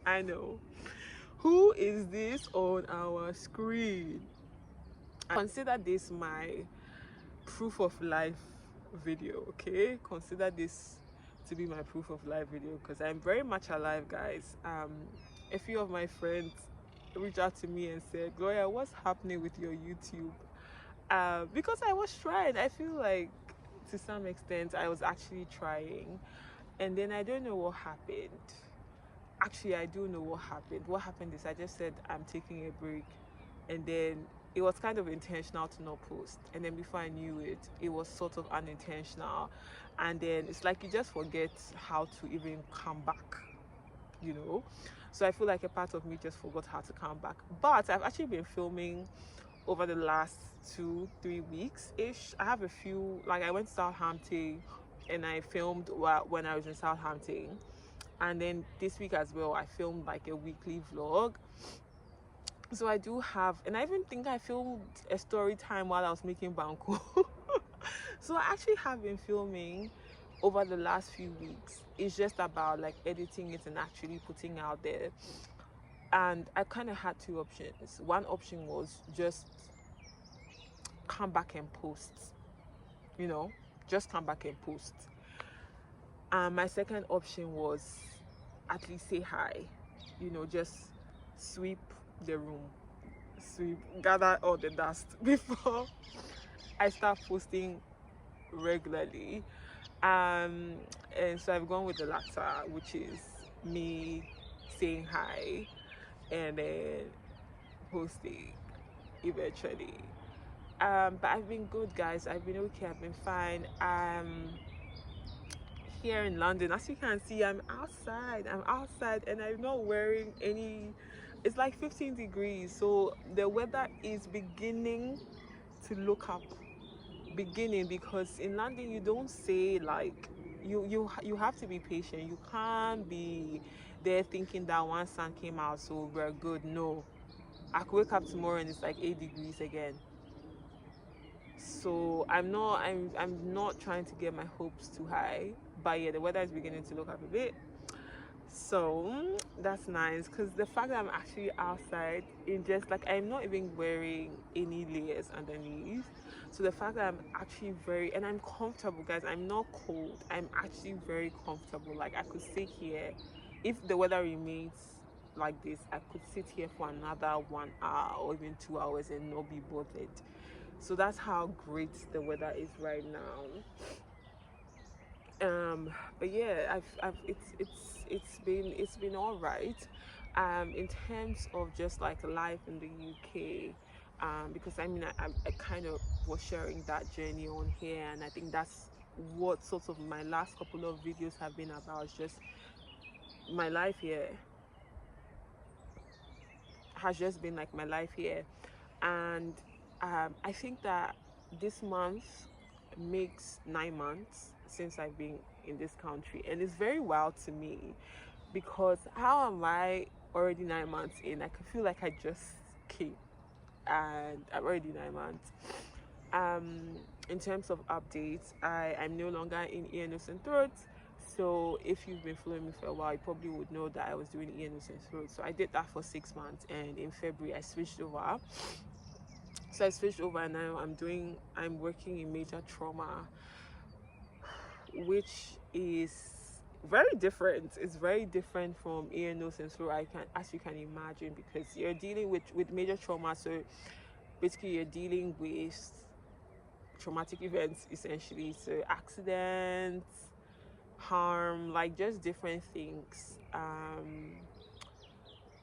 I know. Who is this on our screen? I consider this my proof of life video, okay? Consider this to be my proof of life video because I'm very much alive, guys. A few of my friends reached out to me and said, Gloria, what's happening with your YouTube? Because I was trying. I feel like to some extent I was actually trying, and then I don't know what happened. Actually, I do know what happened. What happened is I just said I'm taking a break, and then it was kind of intentional to not post. And then before I knew it, it was sort of unintentional. And then it's like you just forget how to even come back, you know? So I feel like a part of me just forgot how to come back. But I've actually been filming over the last 2-3 weeks ish. I have a few, like I went to Southampton and I filmed when I was in Southampton, and then this week as well I filmed like a weekly vlog. So I do have, and I even think I filmed a story time while I was making banku. So I actually have been filming over the last few weeks. It's just about like editing it and actually putting out there. And I kind of had two options. One option was just come back and post, you know, just come back and post. And my second option was at least say hi, you know, just sweep the room, sweep, gather all the dust before I start posting regularly. And so I've gone with the latter, which is me saying hi and then posting eventually. But I've been good, guys. I've been okay. I've been fine. Here in London, as you can see, I'm outside and I'm not wearing any. It's like 15 degrees, so the weather is beginning to look up, beginning, because in London you don't say like you have to be patient. You can't be there thinking that one sun came out so we're good. No, I could wake up tomorrow and it's like 8 degrees again. So I'm not trying to get my hopes too high, but yeah, the weather is beginning to look up a bit. So that's nice, because the fact that I'm actually outside in just like I'm not even wearing any layers underneath. So the fact that I'm actually very, and I'm comfortable, guys. I'm not cold. I'm actually very comfortable. Like I could sit here if the weather remains like this. I could sit here for another 1 hour or even 2 hours and not be bothered. So that's how great the weather is right now. But yeah, I've it's been all right. In terms of just like life in the UK, because I mean I kind of was sharing that journey on here, and I think that's what sort of my last couple of videos have been about. It's just my life here has just been like my life here. And I think that this month makes 9 months since I've been in this country, and it's very wild to me because how am I already 9 months in? I could feel like I just came, and I'm already 9 months. In terms of updates, I'm no longer in ear, nose, and throat. So if you've been following me for a while, you probably would know that I was doing ear, nose, and throat. So I did that for 6 months, and in February I switched over. So I switched over, and now I'm working in major trauma, which is very different. It's very different from ear, nose, and throat. I can, as you can imagine, because you're dealing with major trauma. So basically, you're dealing with traumatic events essentially. So accidents, harm, like just different things.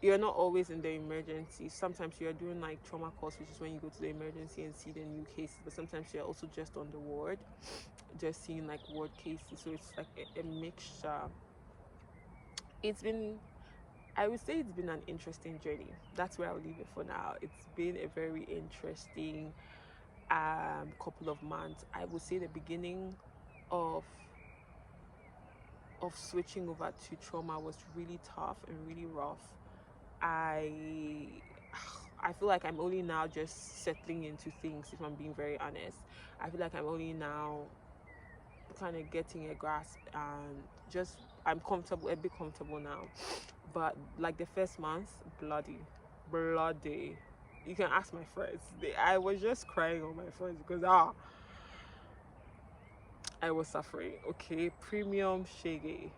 You're not always in the emergency. Sometimes you're doing like trauma calls, which is when you go to the emergency and see the new cases, but sometimes you're also just on the ward, just seeing like ward cases. So it's like a mixture. It's been, I would say it's been an interesting journey. That's where I'll leave it for now. It's been a very interesting couple of months. I would say the beginning of switching over to trauma was really tough and really rough. I I feel like I'm only now just settling into things, if I'm being very honest. I feel like I'm only now kind of getting a grasp, and just I'm comfortable, a bit comfortable now. But like the first month, bloody. You can ask my friends. I was just crying on my friends because I was suffering. Okay, premium shaggy,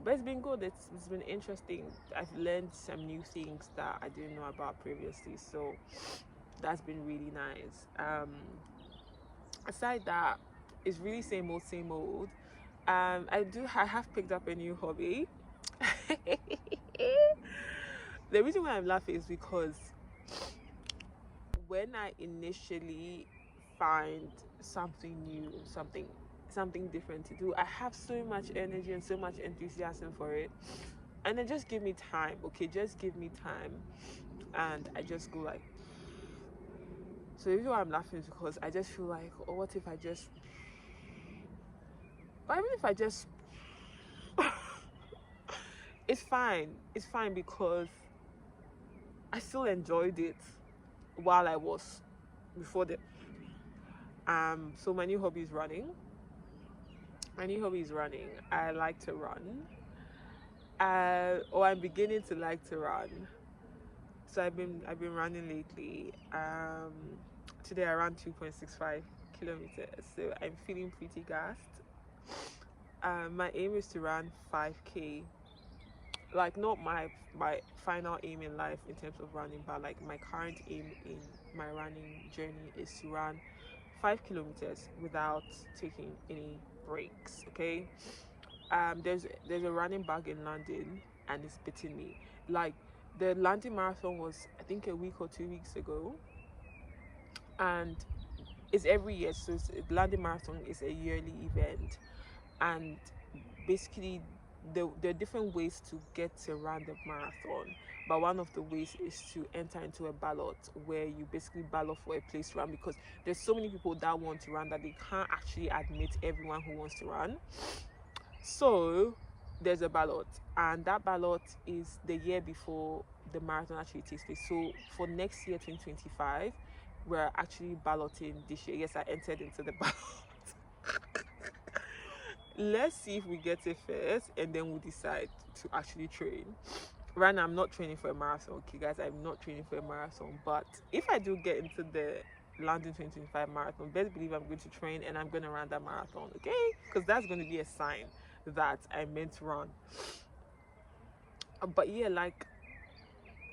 but it's been good. It's been interesting. I've learned some new things that I didn't know about previously, so that's been really nice. Aside that, it's really same old. I have picked up a new hobby. The reason why I'm laughing is because when I initially find something new, something different to do, I have so much energy and so much enthusiasm for it. And then just give me time, okay? Just give me time. And I just go like, so the reason why I'm laughing is because I just feel like, oh, what if I just, or even if I just, it's fine because I still enjoyed it while I was before the so my new hobby is running. I like to run, or I'm beginning to like to run. So I've been running lately. Today I ran 2.65 kilometers, so I'm feeling pretty gassed. My aim is to run 5k, like not my final aim in life in terms of running, but like my current aim in my running journey is to run 5 kilometers without taking any breaks. Okay. There's a running bag in London and it's beating me. Like the London Marathon was, I think, a week or 2 weeks ago, and it's every year. So London Marathon is a yearly event, and basically there are different ways to get to run the marathon. But one of the ways is to enter into a ballot where you basically ballot for a place to run, because there's so many people that want to run that they can't actually admit everyone who wants to run. So there's a ballot, and that ballot is the year before the marathon actually takes place. So for next year, 2025, we're actually balloting this year. Yes, I entered into the ballot. Let's see if we get it first, and then we'll decide to actually train. Right now, I'm not training for a marathon, okay, guys. I'm not training for a marathon, but if I do get into the London 2025 marathon, best believe I'm going to train and I'm going to run that marathon, okay? Because that's going to be a sign that I meant to run. But yeah, like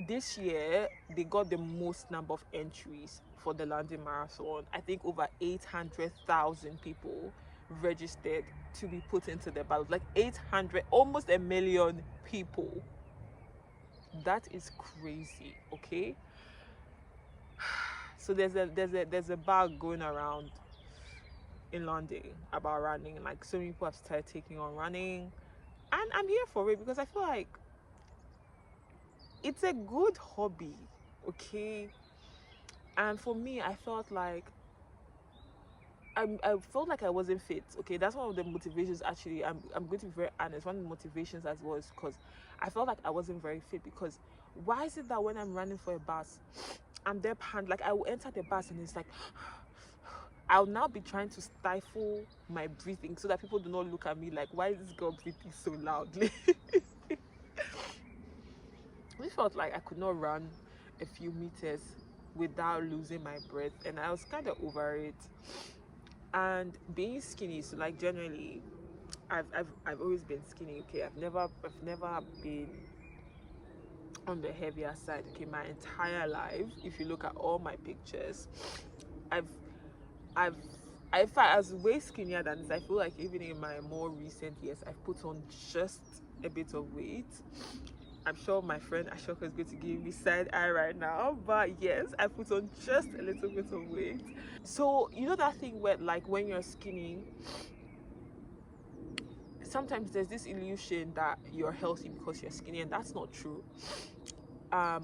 this year, they got the most number of entries for the London Marathon. I think over 800,000 people registered to be put into the ballot. Like 800, almost a million people. That is crazy, okay? So there's a bug going around in London about running. Like so many people have started taking on running, and I'm here for it because I feel like it's a good hobby, okay? And for me, I felt like I felt like I wasn't fit. Okay, that's one of the motivations. Actually, I'm going to be very honest. One of the motivations as well is because I felt like I wasn't very fit. Because why is it that when I'm running for a bus, I'm there pant, like I will enter the bus and it's like I'll now be trying to stifle my breathing so that people do not look at me like, why is this girl breathing so loudly? We felt like I could not run a few meters without losing my breath, and I was kind of over it. And being skinny, so like generally I've always been skinny, okay? I've never been on the heavier side, okay? My entire life, if you look at all my pictures, I've I've I was way skinnier than this. I feel like even in my more recent years I've put on just a bit of weight. I'm sure my friend Ashoka is going to give me side eye right now, but yes, I put on just a little bit of weight. So you know that thing where like when you're skinny, sometimes there's this illusion that you're healthy because you're skinny, and that's not true.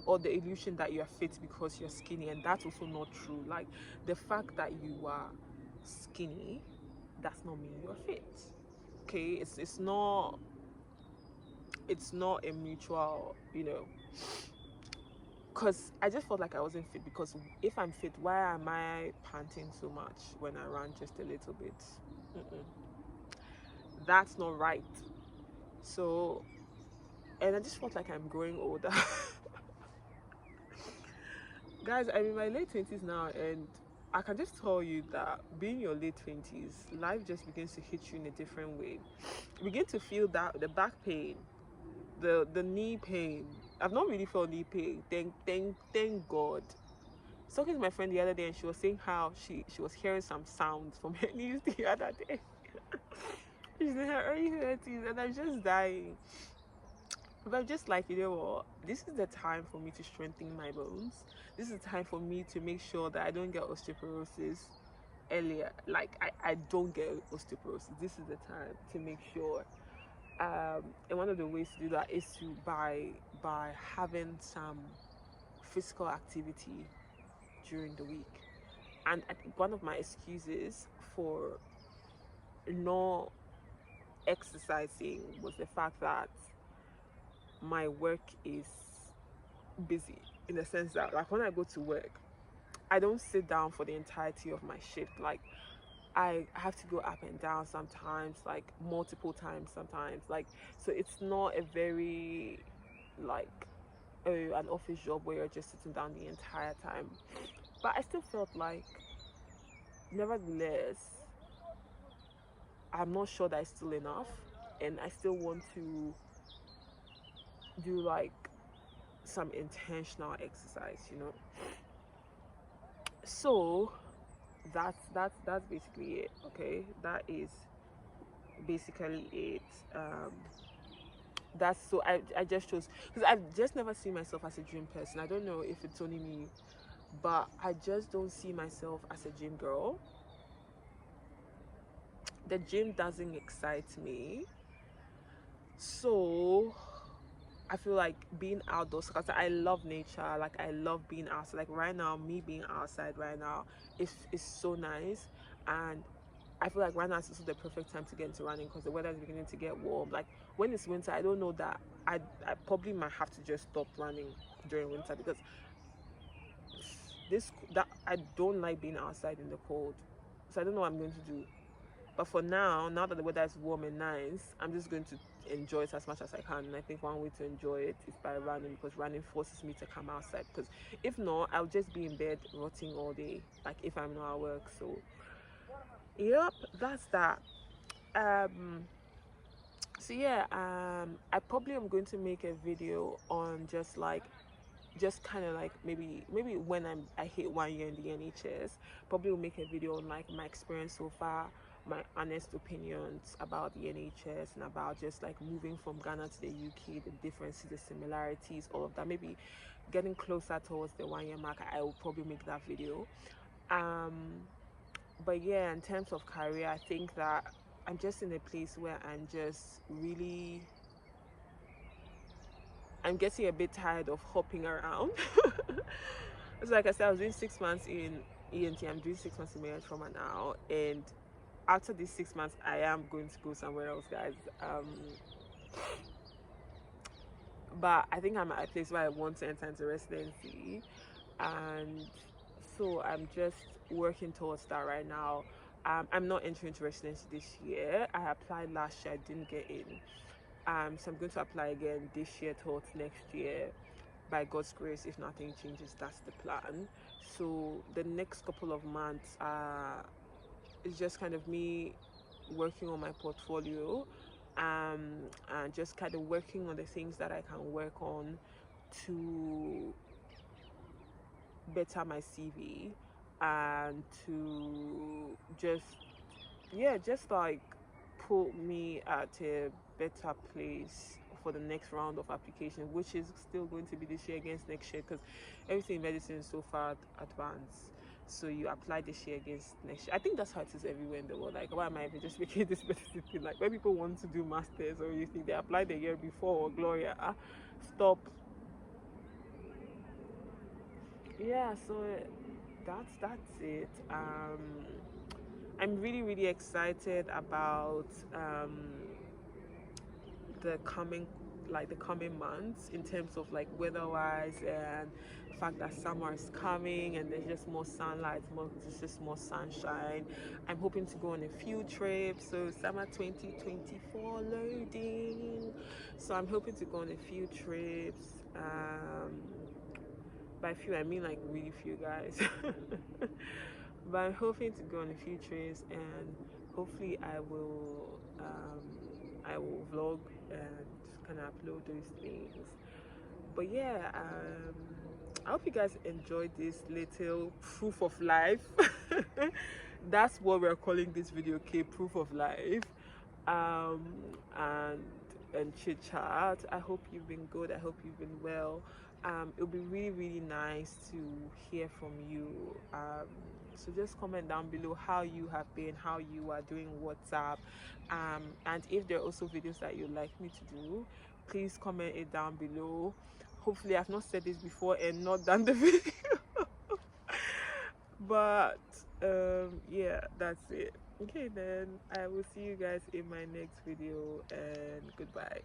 Or the illusion that you're fit because you're skinny, and that's also not true. Like the fact that you are skinny does not mean you're fit. Okay, it's not a mutual, because I just felt like I wasn't fit. Because if I'm fit, why am I panting so much when I run just a little bit? Mm-mm. That's not right. So, and I just felt like I'm growing older. Guys, I'm in my late 20s now, and I can just tell you that being your late 20s, life just begins to hit you in a different way. You begin to feel that the back pain, the knee pain. I've not really felt knee pain. Thank God. I was talking to my friend the other day, and she was saying how she was hearing some sounds from her knees the other day. She's in her early 30s, and I'm just dying. But I'm just like, you know what? This is the time for me to strengthen my bones. This is the time for me to make sure that I don't get osteoporosis earlier. Like I don't get osteoporosis. This is the time to make sure. And one of the ways to do that is to by having some physical activity during the week. And I think one of my excuses for not exercising was the fact that my work is busy, in the sense that, like, when I go to work, I don't sit down for the entirety of my shift. Like, I have to go up and down sometimes, like multiple times sometimes. Like, so it's not a very, like, an office job where you're just sitting down the entire time. But I still felt like, nevertheless, I'm not sure that it's still enough, and I still want to do like some intentional exercise, you know. So that's basically it. Okay, that is basically it. That's so I just chose, because I've just never seen myself as a gym person. I don't know if it's only me, but I just don't see myself as a gym girl. The gym doesn't excite me. So I feel like being outdoors, because I love nature, like I love being outside. Like right now, me being outside right now is so nice. And I feel like right now is also the perfect time to get into running, because the weather is beginning to get warm. Like when it's winter, I don't know that I probably might have to just stop running during winter, because this that I don't like being outside in the cold. So I don't know what I'm going to do. But for now that the weather is warm and nice, I'm just going to enjoy it as much as I can. And I think one way to enjoy it is by running, because running forces me to come outside. Because if not, I'll just be in bed rotting all day, like if I'm not at work. So yep, that's that. Um so yeah, I probably am going to make a video on just kind of like maybe when I hit 1 year in the NHS, probably will make a video on like my experience so far, my honest opinions about the NHS, and about just like moving from Ghana to the UK, the differences, the similarities, all of that. Maybe getting closer towards the 1 year mark, I will probably make that video. Um, but yeah, in terms of career, I think that I'm just in a place where I'm getting a bit tired of hopping around. It's like I said, I was doing 6 months in ENT. I'm doing 6 months in marriage trauma now, and after these 6 months, I am going to go somewhere else, guys. But I think I'm at a place where I want to enter into residency, and so I'm just working towards that right now. I'm not entering into residency this year. I applied last year, I didn't get in. So I'm going to apply again this year towards next year. By God's grace, if nothing changes, that's the plan. So the next couple of months is just kind of me working on my portfolio, and just kind of working on the things that I can work on to better my CV, and to just like put me at a better place for the next round of application, which is still going to be this year against next year, because everything in medicine is so far advanced. So you apply this year against next year. I think that's how it is everywhere in the world. Like, why am I even just making this specific thing? Like, when people want to do masters, or you think they applied the year before, Gloria, stop. Yeah, so that's it. I'm really excited about the coming like the coming months, in terms of like weather wise, and the fact that summer is coming and there's just more sunlight, there's just more sunshine. I'm hoping to go on a few trips, so summer 2024 loading. So I'm hoping to go on a few trips. By few I mean like really few, guys. But I'm hoping to go on a few trips, and hopefully I will vlog and kind of upload those things. But yeah, I hope you guys enjoyed this little proof of life. That's what we're calling this video, okay? Proof of life. um and chit chat. I hope you've been good, I hope you've been well. It'll be really really nice to hear from you. So just comment down below how you have been, how you are doing, what's up. And if there are also videos that you'd like me to do, please comment it down below. Hopefully I've not said this before and not done the video. But yeah, that's it. Okay, then I will see you guys in my next video, and goodbye.